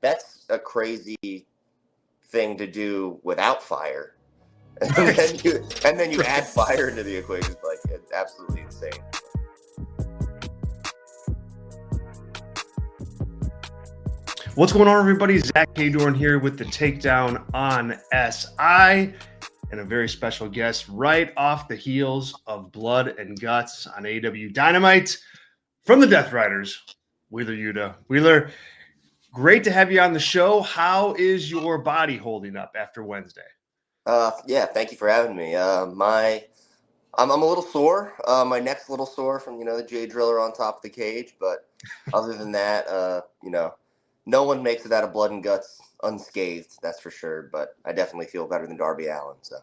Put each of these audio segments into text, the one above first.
that's a crazy thing to do without fire. And then you add fire into the equation. Like, it's absolutely insane. What's going on, everybody? Zack Heydorn here with the Takedown on SI, and a very special guest right off the heels of Blood and Guts on AEW Dynamite from the Death Riders, Wheeler Yuta. Wheeler, great to have you on the show. How is your body holding up after Wednesday? Yeah, thank you for having me. I'm a little sore. My neck's a little sore from, the J Driller on top of the cage. But other than that, no one makes it out of Blood and Guts unscathed, that's for sure. But I definitely feel better than Darby Allin. So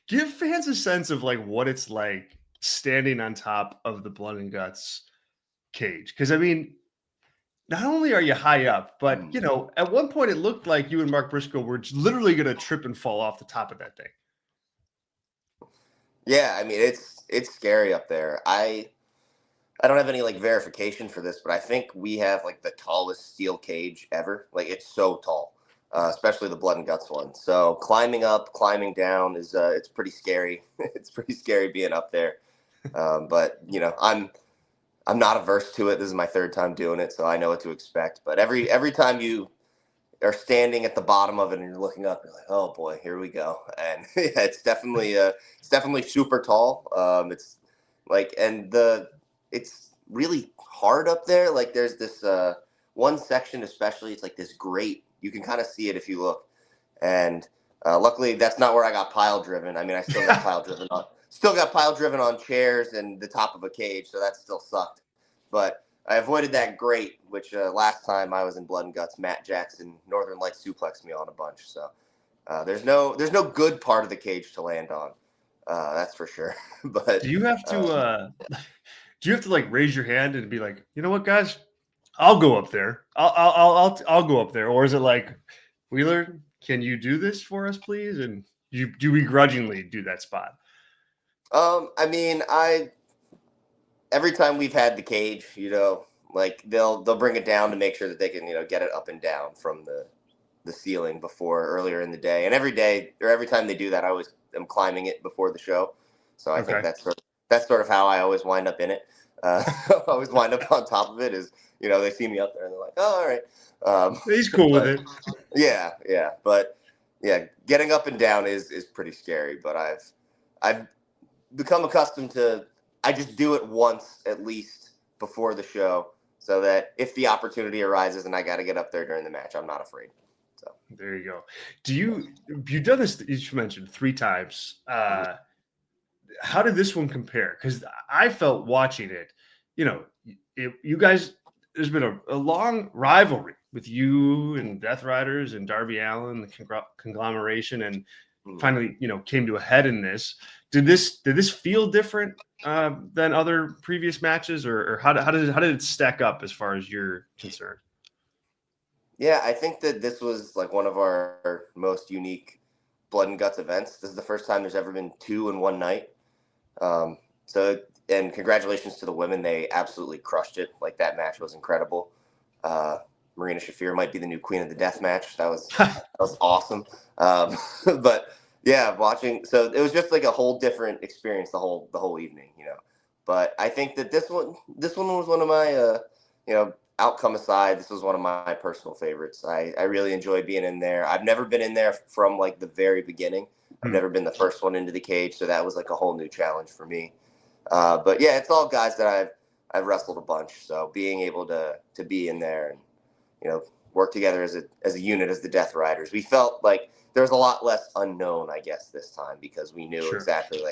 give fans a sense of like what it's like standing on top of the Blood and Guts cage. Because, I mean, not only are you high up, but, at one point it looked like you and Mark Briscoe were literally going to trip and fall off the top of that thing. Yeah, I mean, it's scary up there. I don't have any verification for this, but I think we have the tallest steel cage ever. It's so tall, especially the Blood and Guts one. So climbing up, climbing down is it's pretty scary. It's pretty scary being up there. But I'm not averse to it. This is my third time doing it, so I know what to expect. But every time you are standing at the bottom of it and you're looking up, you're like, oh boy, here we go. And yeah, it's definitely super tall. It's really hard up there. There's this one section especially, it's this grate. You can kind of see it if you look. And luckily that's not where I got pile driven. I mean, I still got pile driven on chairs and the top of a cage, so that still sucked. But I avoided that grate, which last time I was in Blood and Guts, Matt Jackson, Northern Lights suplexed me on a bunch. So there's no good part of the cage to land on. That's for sure. But do you have to raise your hand and be like, you know what, guys, I'll go up there. I'll go up there. Or is it like, Wheeler, can you do this for us, please? And you do begrudgingly do that spot? I mean, every time we've had the cage, they'll bring it down to make sure that they can, get it up and down from the ceiling earlier in the day. And every time they do that, I always am climbing it before the show. So I think that's sort of how I always wind up in it. I always wind up on top of it is, they see me up there and they're like, oh, all right. He's cool with it. Yeah. But yeah, getting up and down is pretty scary, but I've become accustomed to, I just do it once at least before the show so that if the opportunity arises and I got to get up there during the match, I'm not afraid. So there you go. You've done this, you mentioned 3 times. How did this one compare? Because I felt watching it, you guys, there's been a long rivalry with you and Death Riders and Darby Allin, the conglomeration, and finally, came to a head in this. Did this feel different than other previous matches, or how did it stack up as far as you're concerned? Yeah, I think that this was one of our most unique Blood and Guts events. This is the first time there's ever been 2 in one night. And congratulations to the women. They absolutely crushed it. That match was incredible. Marina Shafir might be the new queen of the death match. That was awesome. But yeah, watching, so it was just a whole different experience the whole evening, But I think that this one was one of my outcome aside, this was one of my personal favorites. I really enjoyed being in there. I've never been in there from the very beginning. I've never been the first one into the cage, so that was a whole new challenge for me. But yeah, it's all guys that I've wrestled a bunch, so being able to be in there and work together as a unit as the Death Riders, we felt like there was a lot less unknown, I guess, this time, because we knew exactly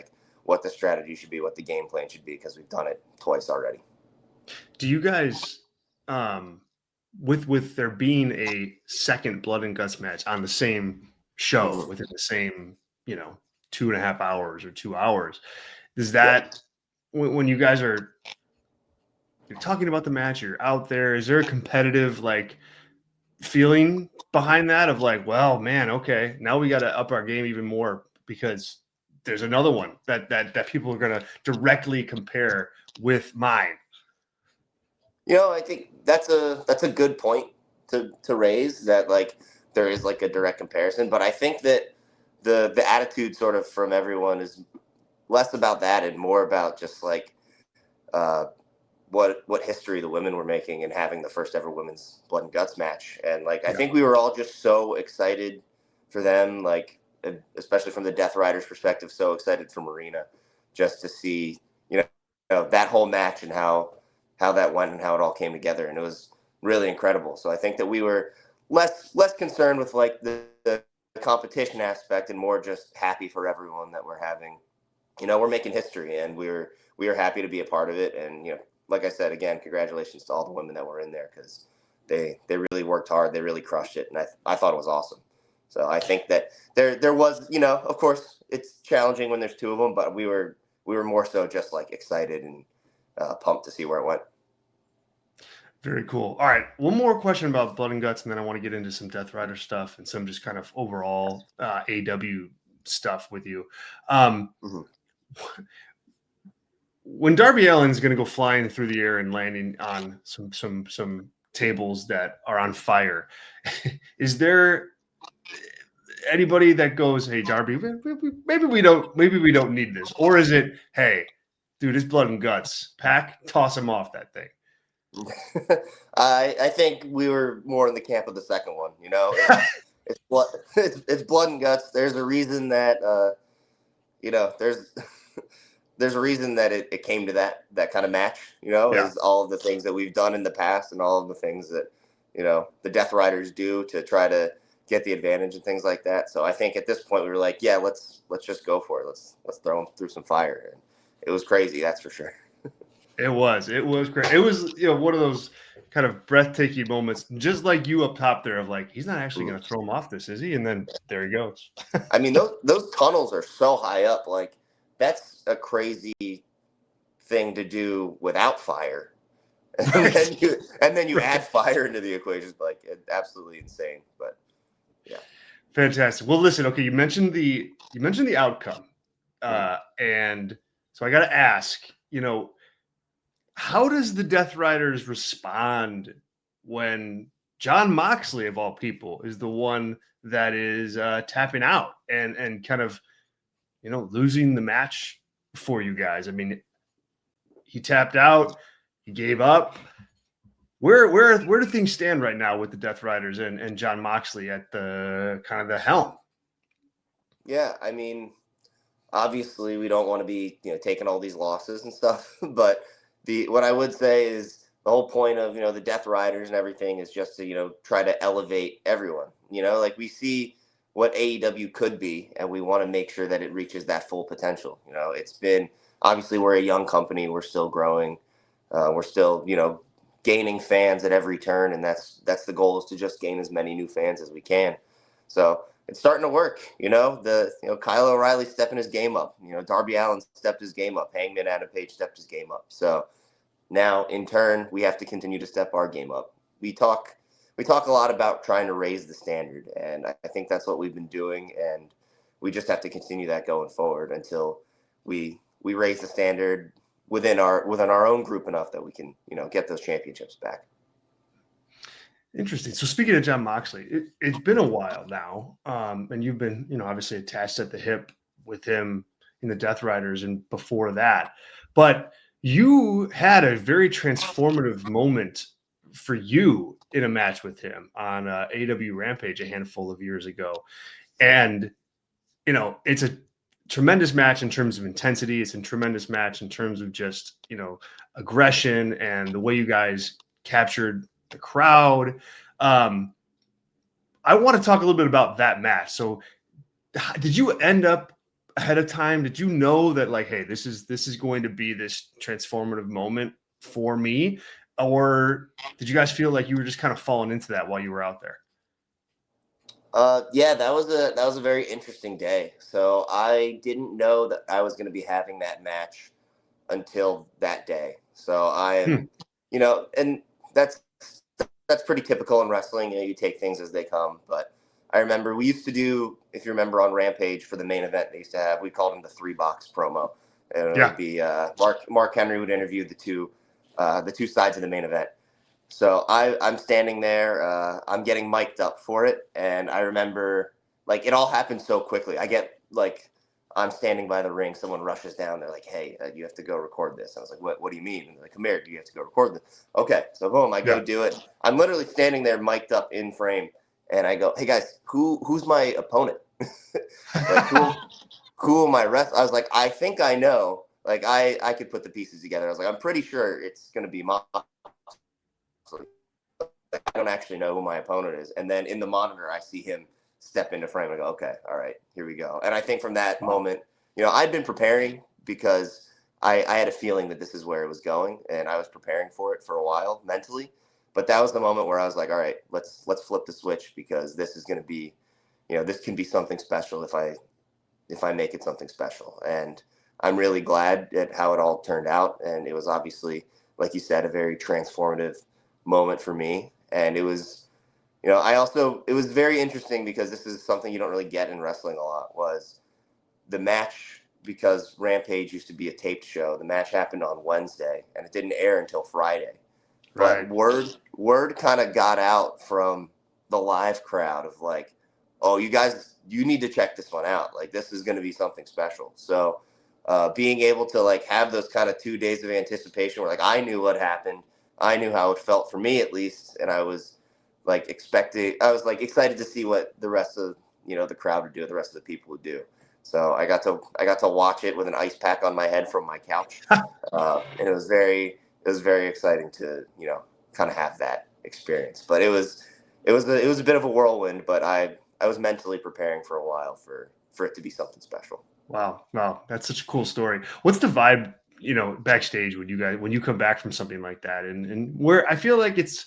what the strategy should be, what the game plan should be, because we've done it twice already. Do you guys, with there being a second Blood and Guts match on the same show within the same 2.5 hours or 2 hours, does that when you guys you're talking about the match, you're out there, is there a competitive feeling behind that of well, man, okay, now we got to up our game even more because there's another one that people are going to directly compare with mine? I think that's a good point to raise, that like there is like a direct comparison, but I think that the attitude sort of from everyone is less about that and more about just like uh, what history the women were making and having the first ever women's blood and guts match. And like I Yeah. think we were all just so excited for them, like especially from the Death Riders perspective, so excited for Marina just to see that whole match and how that went and how it all came together, and it was really incredible. So I think that we were less concerned with like the competition aspect and more just happy for everyone that we're having, we're making history, and we were happy to be a part of it. And like I said, again, congratulations to all the women that were in there, because they really worked hard, they really crushed it, and I thought it was awesome. So I think that there was, of course it's challenging when there's two of them, but we were more so just like excited and pumped to see where it went. Very cool. All right, one more question about Blood and Guts, and then I want to get into some Death Rider stuff and some just kind of overall AW stuff with you. Mm-hmm. When Darby Allin's going to go flying through the air and landing on some tables that are on fire, is there anybody that goes, "Hey, Darby, maybe we don't need this," or is it, "Hey, dude, it's Blood and Guts, Pack, toss him off that thing"? I think we were more in the camp of the second one. It's blood. It's blood and guts. There's a reason that there's a reason that it came to that kind of match. Yeah. Is all of the things that we've done in the past and all of the things that the Death Riders do to try to get the advantage and things like that. So I think at this point we were like, yeah, let's just go for it. Let's throw them through some fire. And it was crazy, that's for sure. It was great. It was, one of those kind of breathtaking moments, just like you up top there, of like, he's not actually going to throw him off this, is he? And then there he goes. I mean, those tunnels are so high up. Like, that's a crazy thing to do without fire. And Right. then you Right. add fire into the equation. Like, it's absolutely insane. But yeah. Fantastic. Well, listen, okay, you mentioned the outcome. And so I got to ask, how does the Death Riders respond when Jon Moxley, of all people, is the one that is tapping out and kind of, losing the match for you guys? I mean, he tapped out, he gave up. Where do things stand right now with the Death Riders and Jon Moxley at the kind of the helm? Yeah, I mean, obviously we don't want to be taking all these losses and stuff, but what I would say is the whole point of the Death Riders and everything is just to try to elevate everyone. Like we see what AEW could be, and we want to make sure that it reaches that full potential. It's been, obviously we're a young company, we're still growing, we're still gaining fans at every turn, and that's the goal, is to just gain as many new fans as we can. So it's starting to work. Kyle O'Reilly stepping his game up. Darby Allin stepped his game up. Hangman Adam Page stepped his game up. So now, in turn, we have to continue to step our game up. We talk a lot about trying to raise the standard, and I think that's what we've been doing, and we just have to continue that going forward until we raise the standard within our own group enough that we can get those championships back. Interesting. So speaking of Jon Moxley, it's been a while now, and you've been, obviously attached at the hip with him in the Death Riders and before that. But you had a very transformative moment for you in a match with him on AEW Rampage a handful of years ago. And, it's a tremendous match in terms of intensity. It's a tremendous match in terms of just, aggression and the way you guys captured the crowd. I want to talk a little bit about that match. So did you end up ahead of time? Did you know that, like, hey, this is going to be this transformative moment for me? Or did you guys feel like you were just kind of falling into that while you were out there? Yeah, that was a very interesting day. So I didn't know that I was going to be having that match until that day. So I am, and that's pretty typical in wrestling. You take things as they come. But I remember we used to do, if you remember on Rampage for the main event, they used to have, we called them the 3-box promo. And it would be Mark Henry would interview the two sides of the main event. So I'm standing there. I'm getting mic'd up for it, and I remember like it all happened so quickly. I get like I'm standing by the ring. Someone rushes down. They're like, "Hey, you have to go record this." I was like, "What do you mean?" And they're like, "Come here. You have to go record this." Okay, so boom, I go Yeah. do it. I'm literally standing there, mic'd up in frame, and I go, "Hey guys, who's my opponent? Like who am I wrestling?" I was like, "I think I know. Like I could put the pieces together." I was like, "I'm pretty sure it's gonna be Moxley." I don't actually know who my opponent is. And then in the monitor, I see him step into frame. I go, okay, all right, here we go. And I think from that moment, I'd been preparing because I had a feeling that this is where it was going, and I was preparing for it for a while mentally. But that was the moment where I was like, all right, let's flip the switch because this is going to be, this can be something special if I make it something special. And I'm really glad at how it all turned out. And it was obviously, like you said, a very transformative moment for me. And it was, it was very interesting because this is something you don't really get in wrestling a lot was the match, because Rampage used to be a taped show. The match happened on Wednesday and it didn't air until Friday. But Right. word kind of got out from the live crowd of like, oh, you guys, you need to check this one out. Like this is going to be something special. So being able to like have those kind of 2 days of anticipation where like I knew what happened, I knew how it felt for me at least, and I was like excited to see what the rest of the crowd would do, the rest of the people would do. So I got to watch it with an ice pack on my head from my couch, and it was very exciting to kind of have that experience. But it was a bit of a whirlwind, but I was mentally preparing for a while for it to be something special. Wow. Wow. That's such a cool story. What's the vibe, backstage when you come back from something like that? And where I feel like it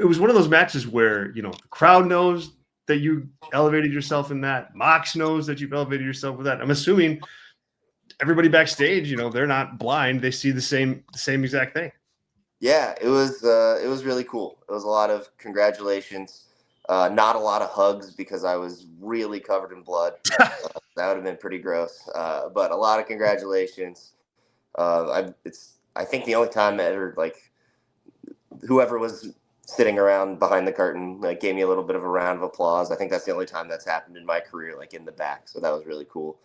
was one of those matches where, the crowd knows that you elevated yourself in that. Mox knows that you've elevated yourself with that. I'm assuming everybody backstage, they're not blind. They see the same exact thing. Yeah, it was really cool. It was a lot of congratulations, not a lot of hugs because I was really covered in blood. That would have been pretty gross. But a lot of congratulations. I think the only time ever like whoever was sitting around behind the curtain like gave me a little bit of a round of applause. I think that's the only time that's happened in my career, like in the back. So that was really cool.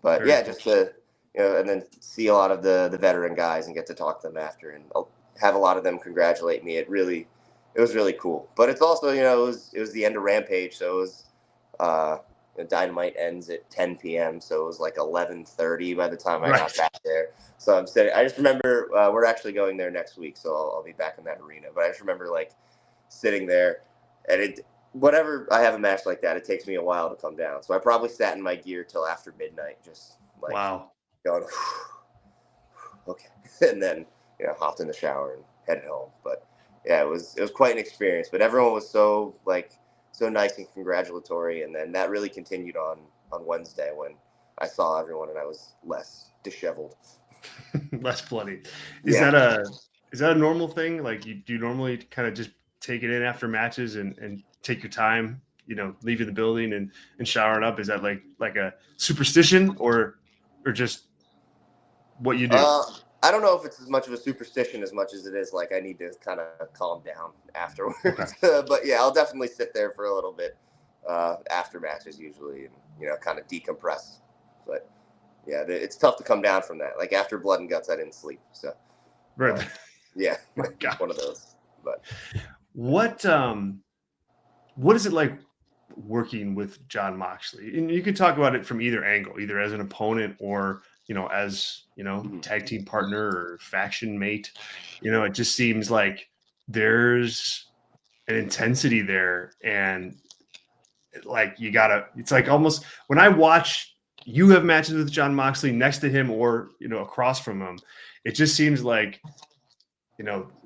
But Very yeah, cool. just to and then see a lot of the veteran guys and get to talk to them after, and I'll have a lot of them congratulate me. It was really cool. But it's also it was the end of Rampage, so it was Dynamite ends at 10 p.m. So it was like 11:30 by the time I got Right. back there. So I'm sitting. I just remember we're actually going there next week, so I'll be back in that arena. But I just remember like sitting there, and whatever I have a match like that, it takes me a while to come down. So I probably sat in my gear till after midnight, just like Wow. going, okay, and then hopped in the shower and headed home. But yeah, it was quite an experience. But everyone was so nice and congratulatory, and then that really continued on Wednesday when I saw everyone and I was less disheveled. Less bloody. Is Yeah. that a normal thing? Like do you normally kind of just take it in after matches and take your time, leaving the building and showering up? Is that like a superstition or just what you do? Uh, I don't know if it's as much of a superstition as much as it is like I need to kind of calm down Okay. afterwards. But yeah, I'll definitely sit there for a little bit after matches usually, and kind of decompress. But yeah, it's tough to come down from that. Like after Blood and Guts, I didn't sleep. So Right. yeah, My it's God. one of those. But What what is it like working with John Moxley? And you could talk about it from either angle, either as an opponent or, as, mhm. tag team partner or faction mate. It just seems like there's an intensity there and like it's like almost when I watch you have matches with John Moxley next to him or, across from him, it just seems like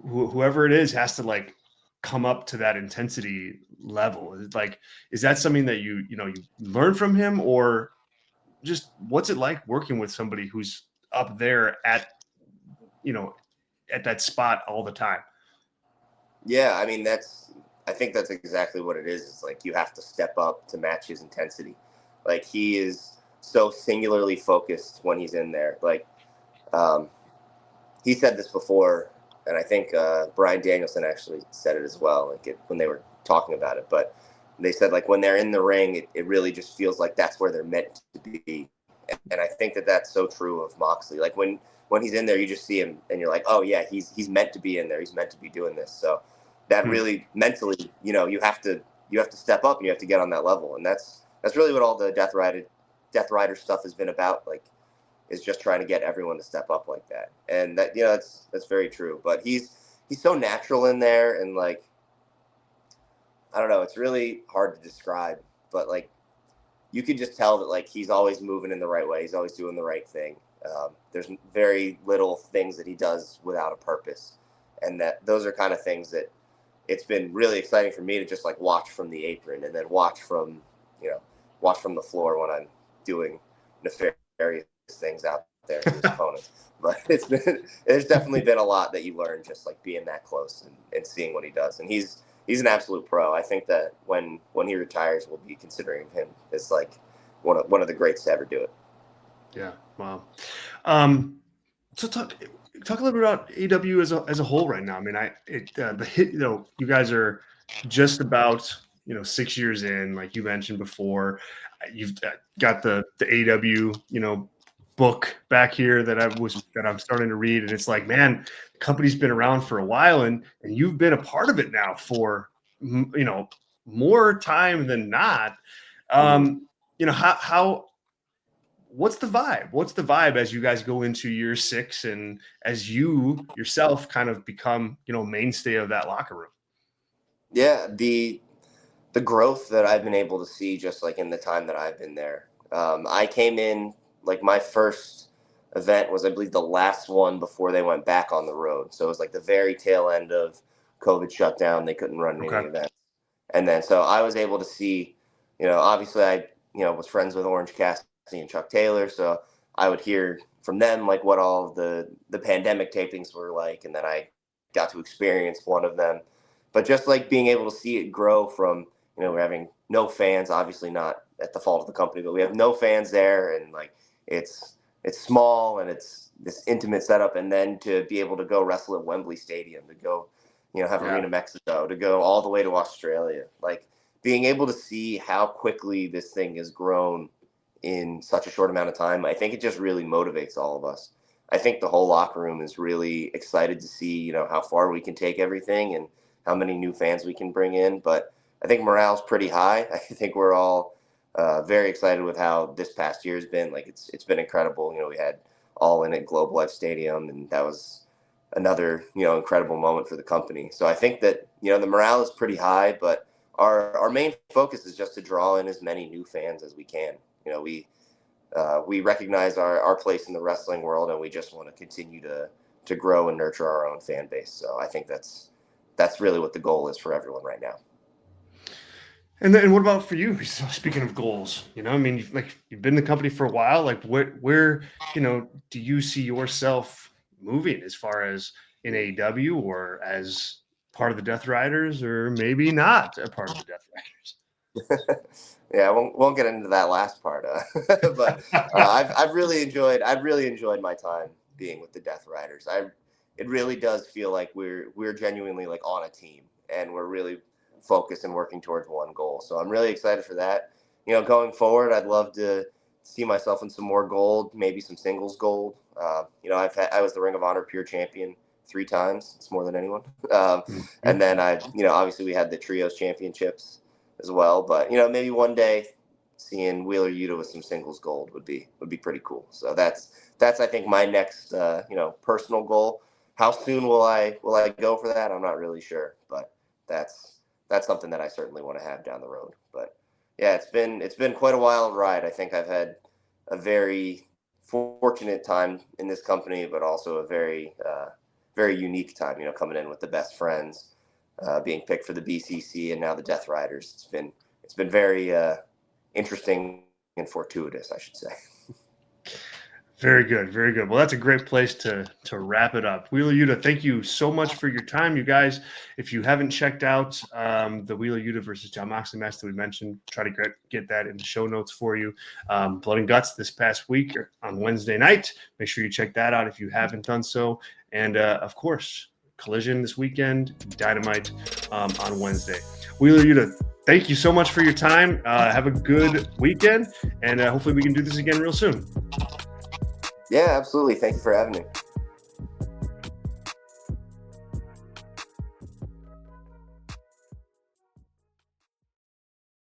whoever it is has to like come up to that intensity level. Is that something that you learn from him, or just what's it like working with somebody who's up there you know at that spot all the time? Yeah, I mean I think that's exactly what it is. It's like you have to step up to match his intensity. Like he is so singularly focused when he's in there. Like um, he said this before. And I think Bryan Danielson actually said it as well, like when they were talking about it. But they said like when they're in the ring, it really just feels like that's where they're meant to be. And I think that that's so true of Moxley. Like when he's in there, you just see him and you're like, oh yeah, he's meant to be in there. He's meant to be doing this. So that really mentally, you have to step up and you have to get on that level. And that's really what all the Death Rider stuff has been about. Like, is just trying to get everyone to step up like that. And that, that's very true. But he's so natural in there, and like, I don't know, it's really hard to describe, but like, you can just tell that like he's always moving in the right way. He's always doing the right thing. There's very little things that he does without a purpose, and those are kind of things that it's been really exciting for me to just like watch from the apron, and then watch from the floor when I'm doing nefarious things out there with his opponents. But there's definitely been a lot that you learn just like being that close and seeing what he does. And he's an absolute pro. I think that when he retires, we'll be considering him as like one of the greats to ever do it. Yeah. Wow. So talk a little bit about AEW as a whole right now. I mean, you guys are just about 6 years in, like you mentioned before. You've got the AEW book back here that I'm starting to read, and it's like, man, the company's been around for a while, and you've been a part of it now for more time than not. How what's the vibe? What's the vibe as you guys go into year 6 and as you yourself kind of become mainstay of that locker room? Yeah, the growth that I've been able to see just like in the time that I've been there. I came in, like my first event was, I believe, the last one before they went back on the road. So it was like the very tail end of COVID shutdown. They couldn't run any events. And then so I was able to see, obviously I, was friends with Orange Cassidy and Chuck Taylor. So I would hear from them like what all the pandemic tapings were like. And then I got to experience one of them. But just like being able to see it grow from, we're having no fans, obviously not at the fault of the company, but we have no fans there, and like it's small and it's this intimate setup, and then to be able to go wrestle at Wembley Stadium, to go, have Arena Mexico, to go all the way to Australia, like being able to see how quickly this thing has grown in such a short amount of time, I think it just really motivates all of us. I think the whole locker room is really excited to see, how far we can take everything and how many new fans we can bring in. But I think morale's pretty high. I think we're all very excited with how this past year has been. Like it's been incredible. We had All In at Globe Life Stadium, and that was another incredible moment for the company. So I think that the morale is pretty high, but our main focus is just to draw in as many new fans as we can. We recognize our place in the wrestling world, and we just want to continue to grow and nurture our own fan base. So I think that's really what the goal is for everyone right now. And then what about for you? So speaking of goals, I mean, you've been in the company for a while. Like where do you see yourself moving as far as in AEW or as part of the Death Riders, or maybe not a part of the Death Riders? Yeah, I won't get into that last part, but I've really enjoyed my time being with the Death Riders. It really does feel like we're genuinely like on a team, and we're really focused and working towards one goal. So I'm really excited for that. Going forward, I'd love to see myself in some more gold, maybe some singles gold. I was the Ring of Honor Pure Champion 3 times. It's more than anyone. And then obviously we had the Trios Championships as well. But maybe one day seeing Wheeler Yuta with some singles gold would be pretty cool. So that's I think my next personal goal. How soon will I go for that? I'm not really sure, but that's something that I certainly want to have down the road. But yeah, it's been quite a wild ride. I think I've had a very fortunate time in this company, but also a very very unique time. Coming in with the best friends, being picked for the BCC, and now the Death Riders. It's been very interesting and fortuitous, I should say. Very good. Very good. Well, that's a great place to wrap it up. Wheeler Yuta, thank you so much for your time. You guys, if you haven't checked out the Wheeler Yuta versus Jon Moxley match that we mentioned, try to get that in the show notes for you. Blood and Guts this past week on Wednesday night. Make sure you check that out if you haven't done so. And, of course, Collision this weekend, Dynamite on Wednesday. Wheeler Yuta, thank you so much for your time. Have a good weekend, and hopefully we can do this again real soon. Yeah, absolutely. Thank you for having me.